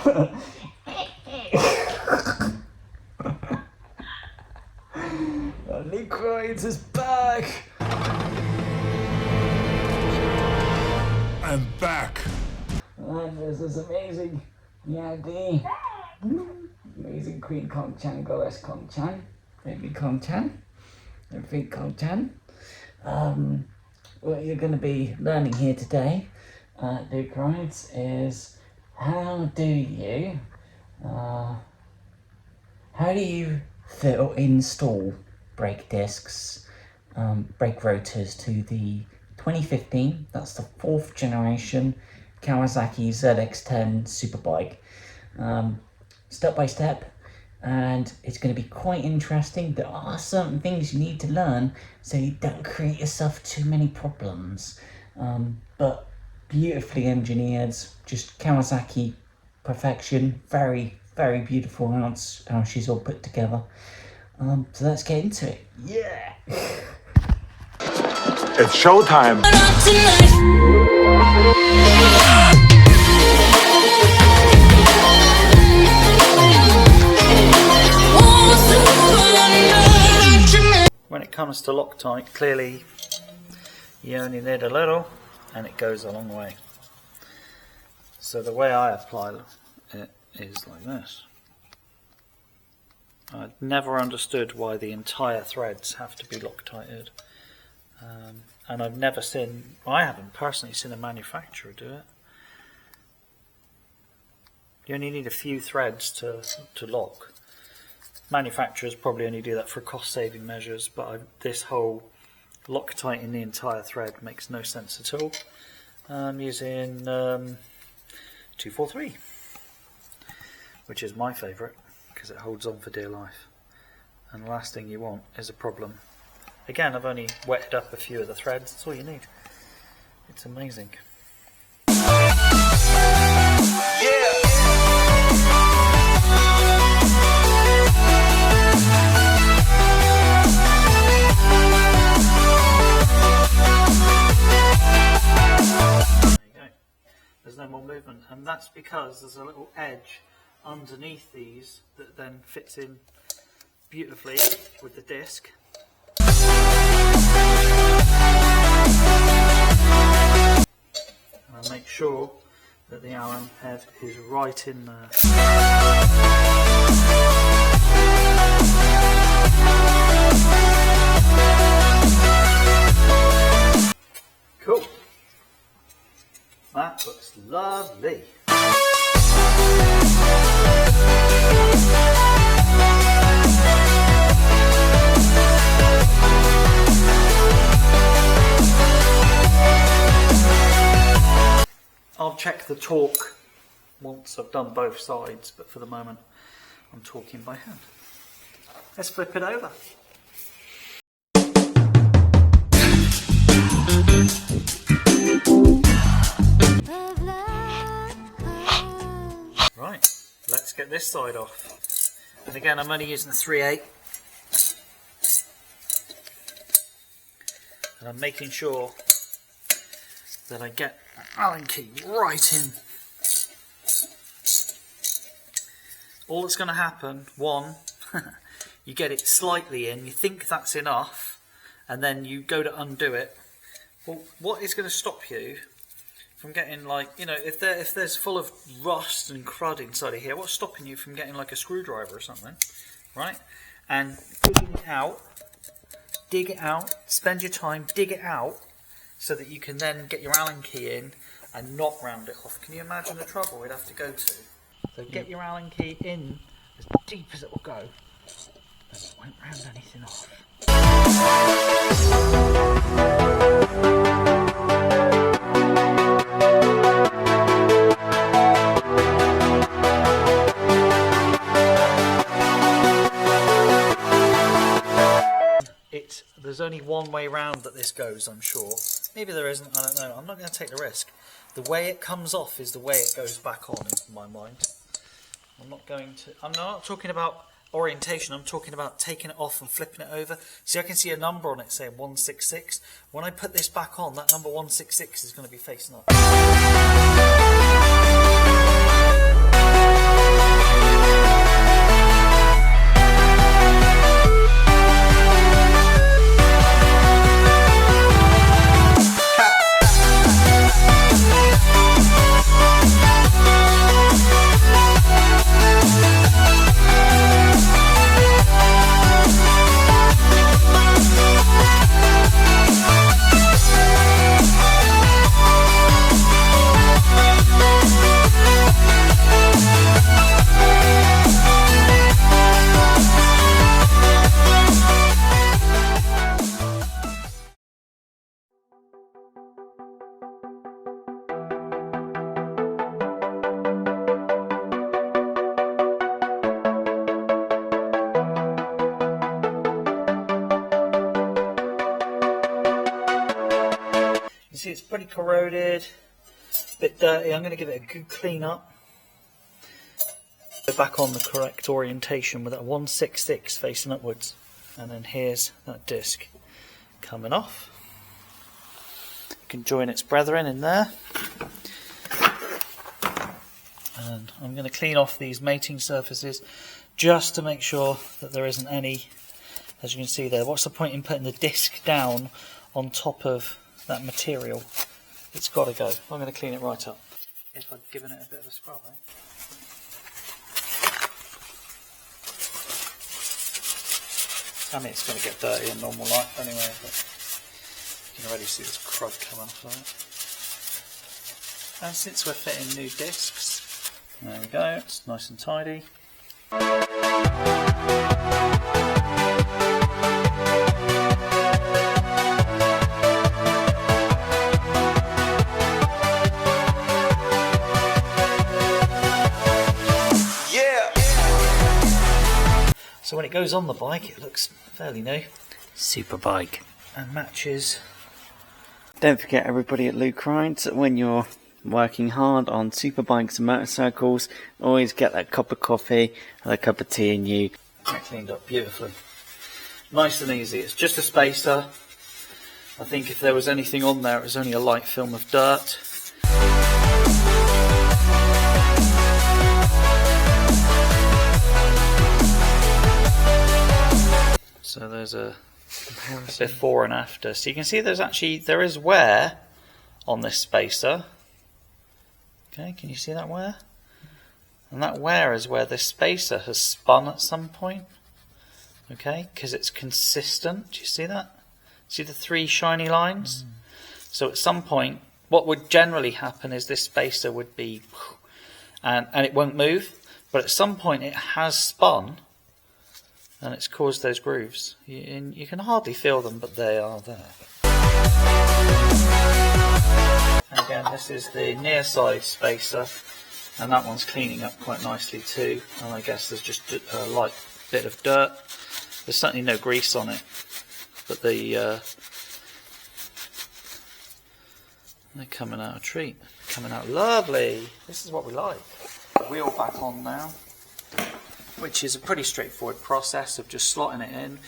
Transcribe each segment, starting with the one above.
Nick Rides is back! I'm back! And this is amazing Yadi. Amazing Queen Kong-chan, Goddess Kong-chan, Baby Kong-chan, everything Kong-chan. What you're going to be learning here today at Nick Rides is how do you install brake discs, brake rotors to the 2015, that's the 4th generation Kawasaki ZX10R SuperBike, step by step, and it's going to be quite interesting. There are certain things you need to learn so you don't create yourself too many problems, but beautifully engineered, just Kawasaki perfection. Very, very beautiful how she's all put together. So let's get into it. Yeah! It's showtime! When it comes to Loctite, clearly you only need a little and it goes a long way. So the way I apply it is like this. I've never understood why the entire threads have to be Loctited. And I haven't personally seen a manufacturer do it. You only need a few threads to lock. Manufacturers probably only do that for cost saving measures, but this whole Loctiting the entire thread makes no sense at all. I'm using 243, which is my favourite because it holds on for dear life. And the last thing you want is a problem. Again, I've only wetted up a few of the threads, that's all you need. It's amazing. There's no more movement, and that's because there's a little edge underneath these that then fits in beautifully with the disc. And make sure that the Allen head is right in there. Cool. That looks lovely. I'll check the torque once I've done both sides, but for the moment I'm talking by hand. Let's flip it over. Right, let's get this side off. And again, I'm only using the 3/8. And I'm making sure that I get the Allen key right in. All that's going to happen, one, you get it slightly in, you think that's enough, and then you go to undo it. Well, what is going to stop you from getting, like, you know, if there's full of rust and crud inside of here, what's stopping you from getting like a screwdriver or something, right? And dig it out, spend your time, dig it out, so that you can then get your Allen key in and not round it off. Can you imagine the trouble we'd have to go to? So get your Allen key in as deep as it will go, but it won't round anything off. There's only one way round that this goes, I'm sure. Maybe there isn't, I don't know. I'm not going to take the risk. The way it comes off is the way it goes back on, in my mind. I'm not talking about orientation, I'm talking about taking it off and flipping it over. See, I can see a number on it saying 166. When I put this back on, that number 166 is going to be facing up. it's pretty corroded, a bit dirty. I'm going to give it a good clean up. Go back on the correct orientation with that 166 facing upwards. And then here's that disc coming off. You can join its brethren in there. And I'm going to clean off these mating surfaces just to make sure that there isn't any, as you can see there. What's the point in putting the disc down on top of that material? It's got to go. I'm going to clean it right up. If I'd given it a bit of a scrub, eh? I mean, it's going to get dirty in normal life anyway, but you can already see this crud coming off of it. And since we're fitting new discs, there we go, it's nice and tidy. So when it goes on the bike, it looks fairly new. SuperBike. And matches. Don't forget, everybody at Luke Rides, when you're working hard on superbikes and motorcycles, always get that cup of coffee and a cup of tea in you. Cleaned up beautifully. Nice and easy. It's just a spacer. I think if there was anything on there, it was only a light film of dirt. So there's a comparison before and after. So you can see there is wear on this spacer. Okay, can you see that wear? And that wear is where this spacer has spun at some point. Okay, because it's consistent. Do you see that? See the three shiny lines? So at some point, what would generally happen is this spacer would be, and it won't move. But at some point it has spun, and it's caused those grooves. You can hardly feel them, but they are there. And again, this is the near side spacer, and that one's cleaning up quite nicely too. And I guess there's just a light bit of dirt. There's certainly no grease on it, but they're coming out a treat. Coming out lovely. This is what we like. Wheel back on now, which is a pretty straightforward process of just slotting it in.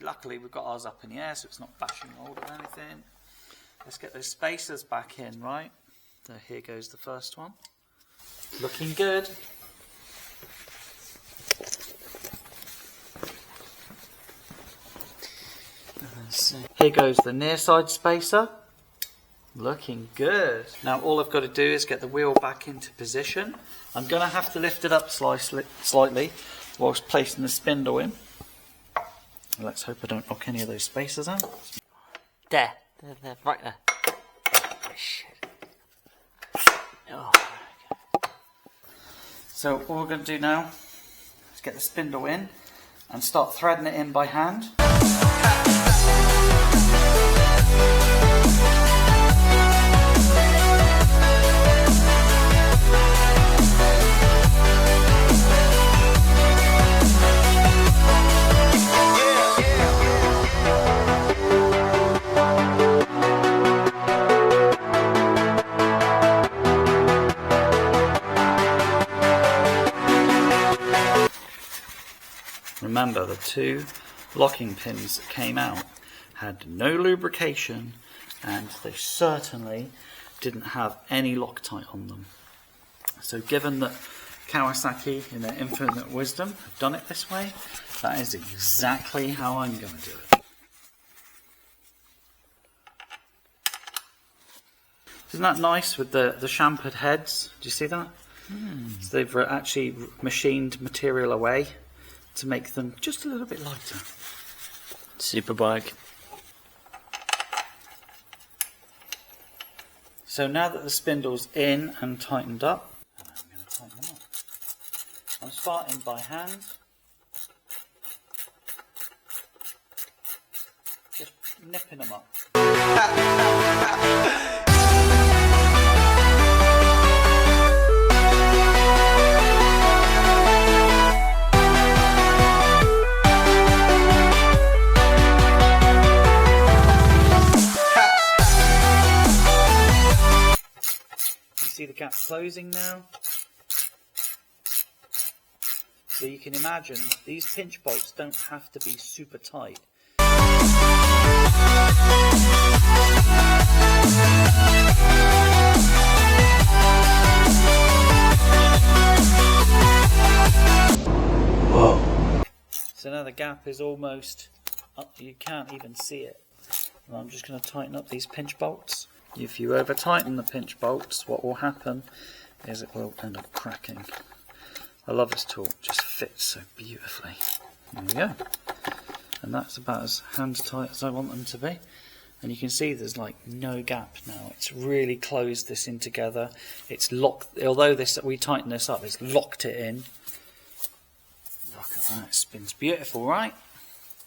Luckily we've got ours up in the air, so it's not bashing old or anything. Let's get those spacers back in, right? So here goes the first one. Looking good. Here goes the near side spacer. Looking good. Now all I've got to do is get the wheel back into position. I'm going to have to lift it up slightly whilst placing the spindle in. Let's hope I don't knock any of those spacers out. There, right there. Shit. Oh, okay. So all we're going to do now is get the spindle in and start threading it in by hand. Remember, the two locking pins that came out had no lubrication, and they certainly didn't have any Loctite on them. So given that Kawasaki, in their infinite wisdom, have done it this way, that is exactly how I'm going to do it. Isn't that nice with the chamfered heads? Do you see that? So they've actually machined material away to make them just a little bit lighter. SuperBike. So now that the spindle's in and tightened up, I'm going to tighten them up. I'm starting by hand. Just nipping them up. gap closing now. So you can imagine these pinch bolts don't have to be super tight. Whoa. So now the gap is almost up, you can't even see it. And I'm just going to tighten up these pinch bolts. If you over tighten the pinch bolts, what will happen is it will end up cracking. I love this tool, it just fits so beautifully. There we go. And that's about as hand tight as I want them to be. And you can see there's like no gap now. It's really closed this in together. It's locked, although we tighten this up, it's locked it in. Look at that, it spins beautiful, right?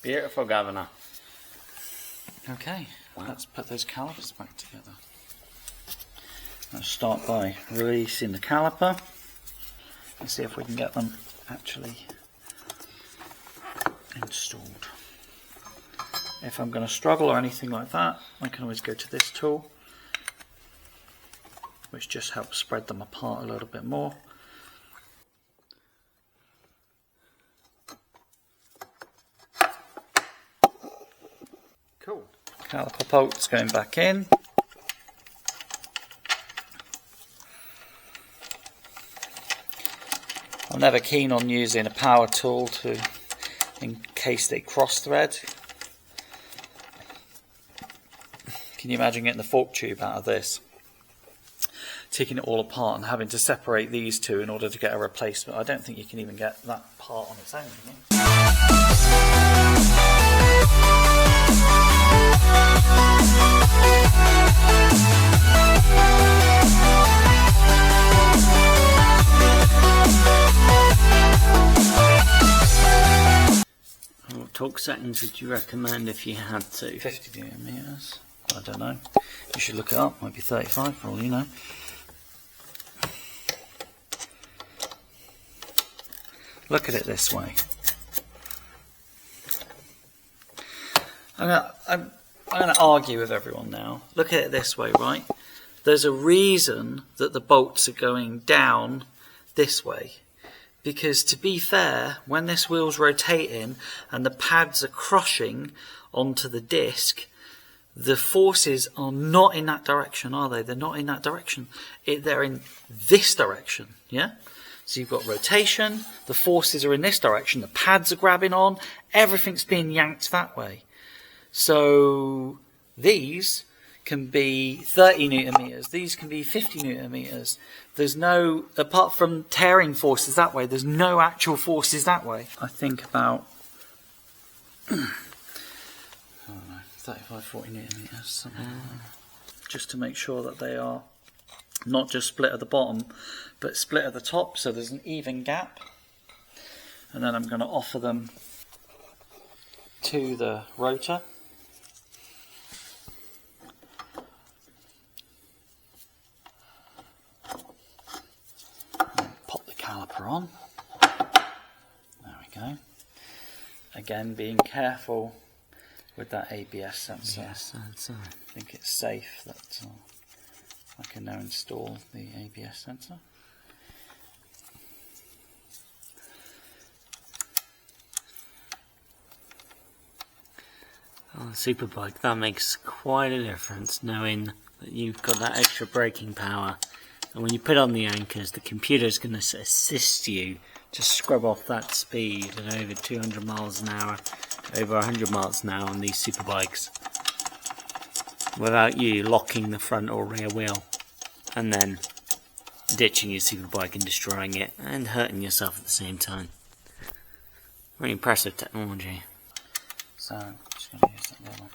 Beautiful, Governor. Okay, let's put those calipers back together. Let's start by releasing the caliper and see if we can get them actually installed. If I'm going to struggle or anything like that, I can always go to this tool, which just helps spread them apart a little bit more. Cool. Caliper bolts going back in. I'm never keen on using a power tool in case they cross thread. Can you imagine getting the fork tube out of this? Taking it all apart and having to separate these two in order to get a replacement. I don't think you can even get that part on its own, can you? What torque settings would you recommend if you had to? 50 Newton meters. I don't know. You should look it up. Might be 35 for all you know. Look at it this way. I'm going to argue with everyone now. Look at it this way, right? There's a reason that the bolts are going down this way. Because to be fair, when this wheel's rotating and the pads are crushing onto the disc, the forces are not in that direction, are they? They're not in that direction. They're in this direction, yeah? So you've got rotation, the forces are in this direction, the pads are grabbing on, everything's being yanked that way. So these can be 30 Newton meters, these can be 50 Newton meters. There's no, apart from tearing forces that way, there's no actual forces that way. I think about, I don't know, 35, 40 Newton meters, something like that. Just to make sure that they are not just split at the bottom, but split at the top, so there's an even gap. And then I'm going to offer them to the rotor. Pop the caliper on. There we go. Again, being careful with that ABS sensor. I think it's safe that I can now install the ABS sensor. On a superbike, that makes quite a difference, knowing that you've got that extra braking power. And when you put on the anchors, the computer's going to assist you to scrub off that speed at over 200 miles an hour, over 100 miles an hour on these superbikes, without you locking the front or rear wheel, and then ditching your superbike and destroying it, and hurting yourself at the same time. Very impressive technology. So I'm just going to use that little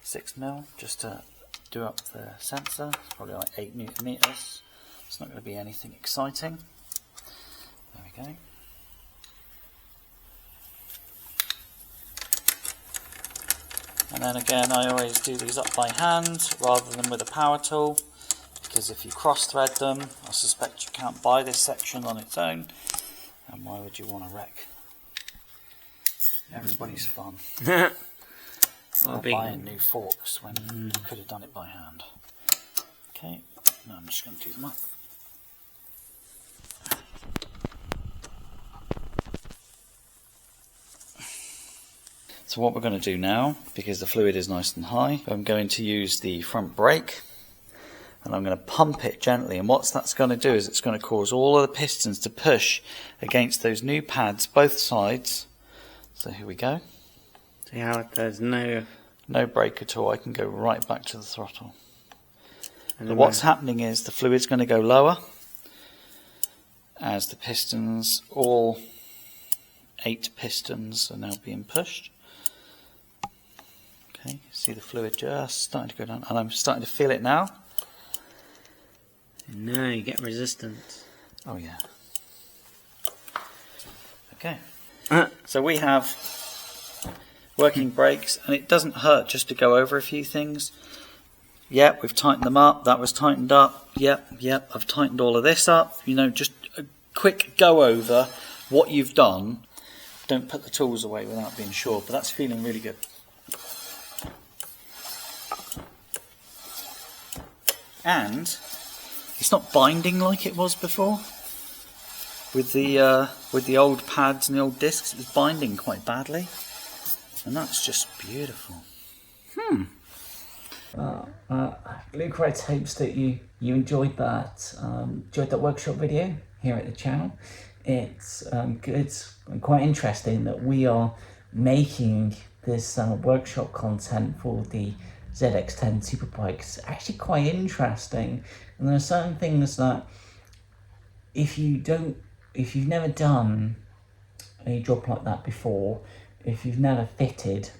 6mm just to do up the sensor. It's probably like 8 Newton meters. It's not going to be anything exciting. There we go. And then again, I always do these up by hand rather than with a power tool, because if you cross thread them, I suspect you can't buy this section on its own, and why would you want to wreck everybody's fun? Or buying new forks when you could have done it by hand. Okay, now I'm just going to do them up. So what we're going to do now, because the fluid is nice and high, I'm going to use the front brake and I'm going to pump it gently, and what that's going to do is it's going to cause all of the pistons to push against those new pads both sides. So here we go. See how there's no brake at all. I can go right back to the throttle. And But what's happening is the fluid's going to go lower as the pistons, all 8 pistons, are now being pushed. Okay, see the fluid just starting to go down, and I'm starting to feel it now. No, you get resistance. Oh yeah. Okay. So we have working brakes, and it doesn't hurt just to go over a few things. Yep, we've tightened them up. That was tightened up. Yep, I've tightened all of this up. You know, just a quick go over what you've done. Don't put the tools away without being sure, but that's feeling really good. And it's not binding like it was before. With the old pads and the old discs, it was binding quite badly, and that's just beautiful. Luke Wright hopes that you enjoyed that workshop video here at the channel. It's good and quite interesting that we are making this workshop content for the ZX10 SuperBike. It's actually quite interesting, and there are certain things that if you've never done a job like that before, if you've never fitted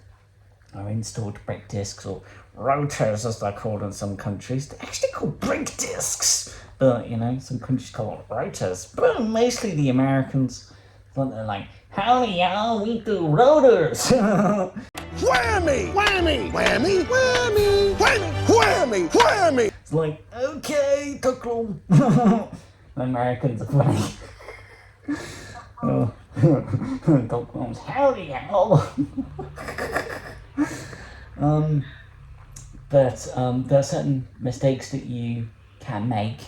or installed brake discs, or rotors as they're called in some countries, they're actually called brake discs, but you know, some countries call it rotors, but mostly the Americans, they're like, howdy y'all, we do rotors. Whammy! Whammy! Whammy! Whammy! Whammy! Whammy! Whammy! It's like, okay, Tuckle. The Americans are funny. Oh, Tuckle's howdy y'all. But there are certain mistakes that you can make,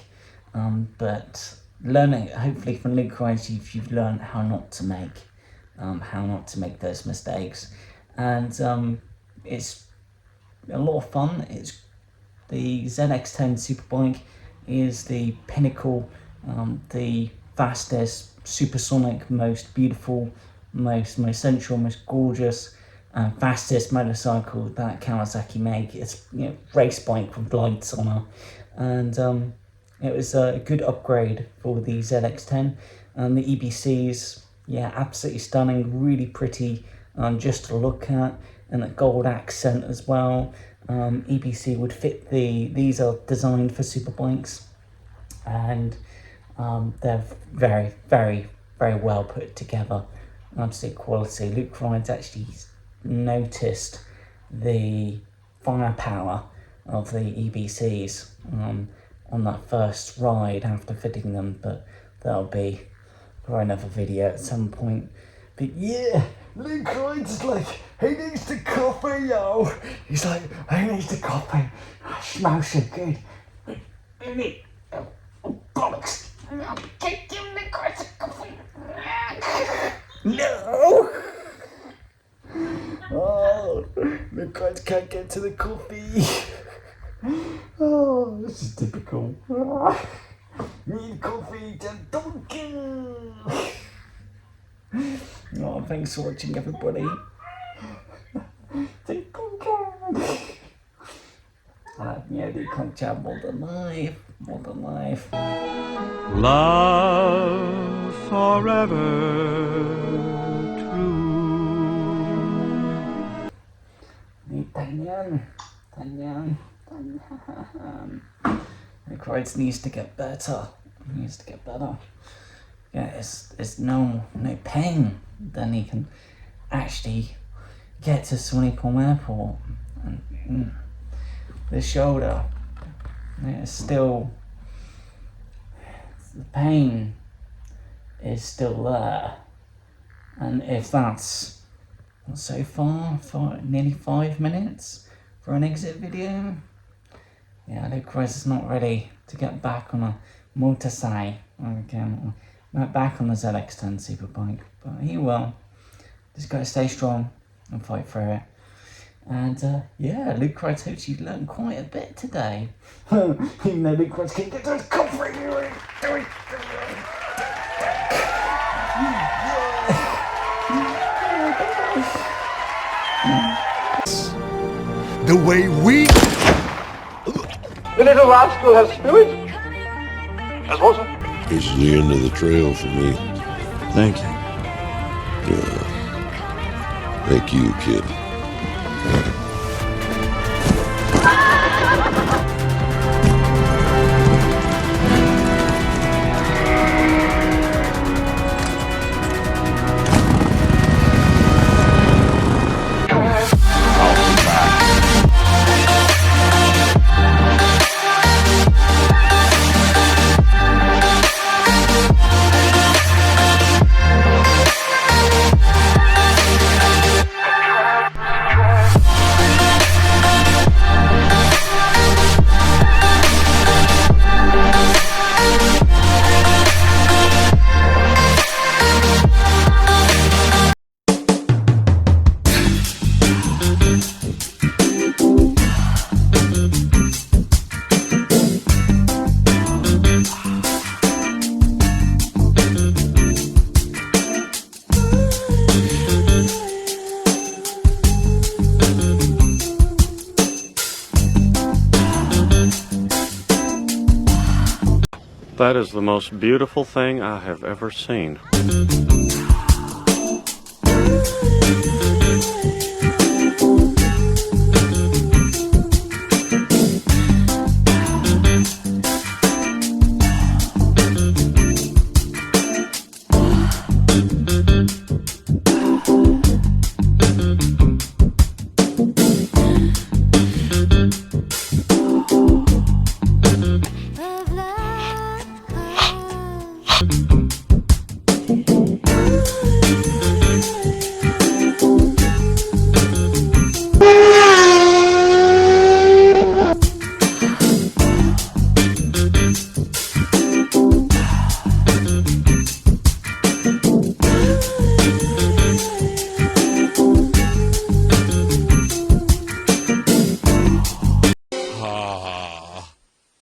but learning, hopefully from Luke Wright, you've learned how not to make those mistakes, and it's a lot of fun. It's the ZX10 SuperBike is the pinnacle, the fastest, supersonic, most beautiful, most sensual, most gorgeous, fastest motorcycle that Kawasaki make. It's, you know, race bike with lights on her, and it was a good upgrade for the ZX10. The EBCs, yeah, absolutely stunning, really pretty, just to look at, and a gold accent as well. EBC would fit these are designed for superbikes, and they're very, very, very well put together. Absolute quality. Luke Wright actually noticed the firepower of the EBCs on that first ride after fitting them, but that'll be for another video at some point. But yeah, Luke Wright's like, he needs the coffee, yo. He's like, he needs the coffee. It smells so good. Oh, bollocks. Take him the coffee. No! Oh, Luke Wright can't get to the coffee. Oh, this is typical. Need coffee to Duncan. Oh, thanks for watching, everybody. To Duncan. Yeah, the can't chat more than life. Love forever true. Tanyan. Luke Wright needs to get better. Yeah, it's no pain. Then he can actually get to Swanee Palm Airport. And the shoulder, it's still, the pain is still there. And if that's so far for nearly 5 minutes for an exit video, yeah, Luke Wright is not ready to get back on a motorcycle again, back on the ZX10 SuperBike, but he will. Just gotta stay strong, and fight through it. And yeah, Luke Rotors, you learned quite a bit today. Even though Luke Rotors can get those comfort. The way we... The little rascal has spirit. As what, sir? This is the end of the trail for me. Thank you. Yeah. Thank you, kid. That is the most beautiful thing I have ever seen.